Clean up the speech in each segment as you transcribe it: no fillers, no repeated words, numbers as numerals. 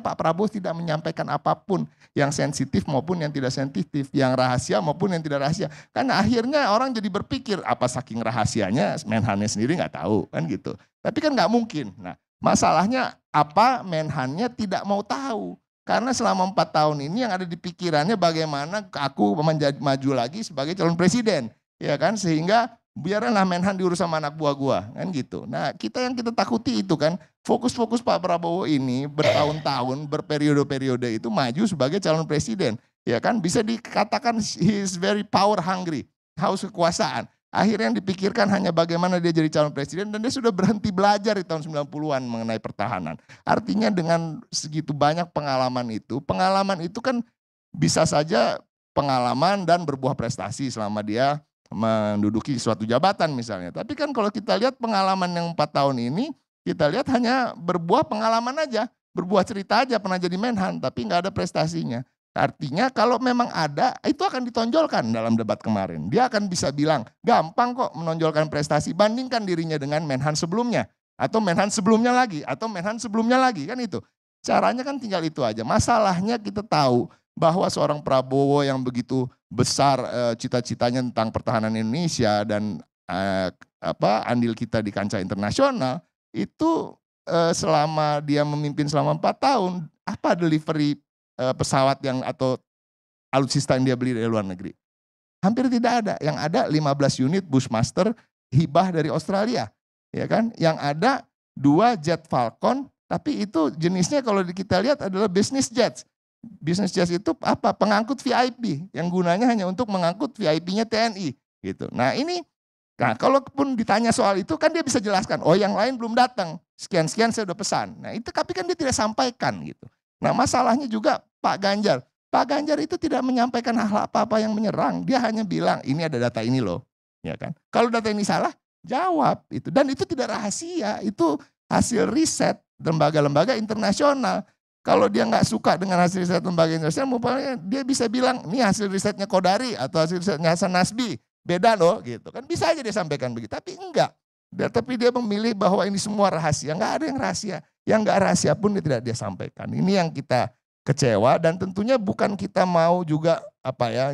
Pak Prabowo tidak menyampaikan apapun yang sensitif maupun yang tidak sensitif, yang rahasia maupun yang tidak rahasia. Karena akhirnya orang jadi berpikir apa saking rahasianya Menhannya sendiri nggak tahu kan gitu. Tapi kan nggak mungkin. Nah, masalahnya apa Menhannya tidak mau tahu. Karena selama 4 tahun ini yang ada di pikirannya bagaimana aku maju lagi sebagai calon presiden, ya kan, sehingga biarlah Menhan diurus sama anak buah gua kan gitu. Nah, yang kita takuti itu kan fokus-fokus Pak Prabowo ini bertahun-tahun berperiode-periode itu maju sebagai calon presiden, ya kan, bisa dikatakan he is very power hungry, haus kekuasaan. Akhirnya yang dipikirkan hanya bagaimana dia jadi calon presiden dan dia sudah berhenti belajar di tahun 90-an mengenai pertahanan. Artinya dengan segitu banyak pengalaman itu kan bisa saja pengalaman dan berbuah prestasi selama dia menduduki suatu jabatan misalnya. Tapi kan kalau kita lihat pengalaman yang 4 tahun ini, kita lihat hanya berbuah pengalaman aja, berbuah cerita aja pernah jadi Menhan, tapi nggak ada prestasinya. Artinya kalau memang ada, itu akan ditonjolkan dalam debat kemarin. Dia akan bisa bilang, gampang kok menonjolkan prestasi, bandingkan dirinya dengan Menhan sebelumnya. Atau Menhan sebelumnya lagi, atau Menhan sebelumnya lagi, kan itu. Caranya kan tinggal itu aja. Masalahnya kita tahu bahwa seorang Prabowo yang begitu besar cita-citanya tentang pertahanan Indonesia dan andil kita di kancah internasional, itu selama dia memimpin selama 4 tahun, apa delivery pesawat atau alutsista yang dia beli dari luar negeri? Hampir tidak ada. Yang ada 15 unit Bushmaster hibah dari Australia, ya kan? Yang ada 2 jet Falcon, tapi itu jenisnya kalau kita lihat adalah business jets. Business jets itu apa? Pengangkut VIP yang gunanya hanya untuk mengangkut VIP-nya TNI gitu. Nah, kalaupun ditanya soal itu kan dia bisa jelaskan, oh yang lain belum datang, sekian-sekian saya udah pesan. Nah, itu tapi kan dia tidak sampaikan gitu. Nah, masalahnya juga Pak Ganjar. Pak Ganjar itu tidak menyampaikan hal apa-apa yang menyerang. Dia hanya bilang, ini ada data ini loh. Ya kan? Kalau data ini salah, jawab itu. Dan itu tidak rahasia, itu hasil riset lembaga-lembaga internasional. Kalau dia nggak suka dengan hasil riset lembaga internasional, dia bisa bilang, ini hasil risetnya Kodari atau hasil risetnya Hasan Nasbi. Beda loh gitu. Kan bisa aja dia sampaikan begitu, tapi enggak. Tapi dia memilih bahwa ini semua rahasia. Nggak ada yang rahasia. Yang nggak rahasia pun tidak dia sampaikan. Ini yang kita kecewa dan tentunya bukan kita mau juga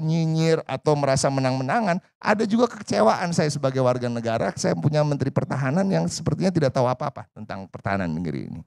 nyinyir atau merasa menang-menangan. Ada juga kekecewaan saya sebagai warga negara. Saya punya Menteri Pertahanan yang sepertinya tidak tahu apa-apa tentang pertahanan negeri ini.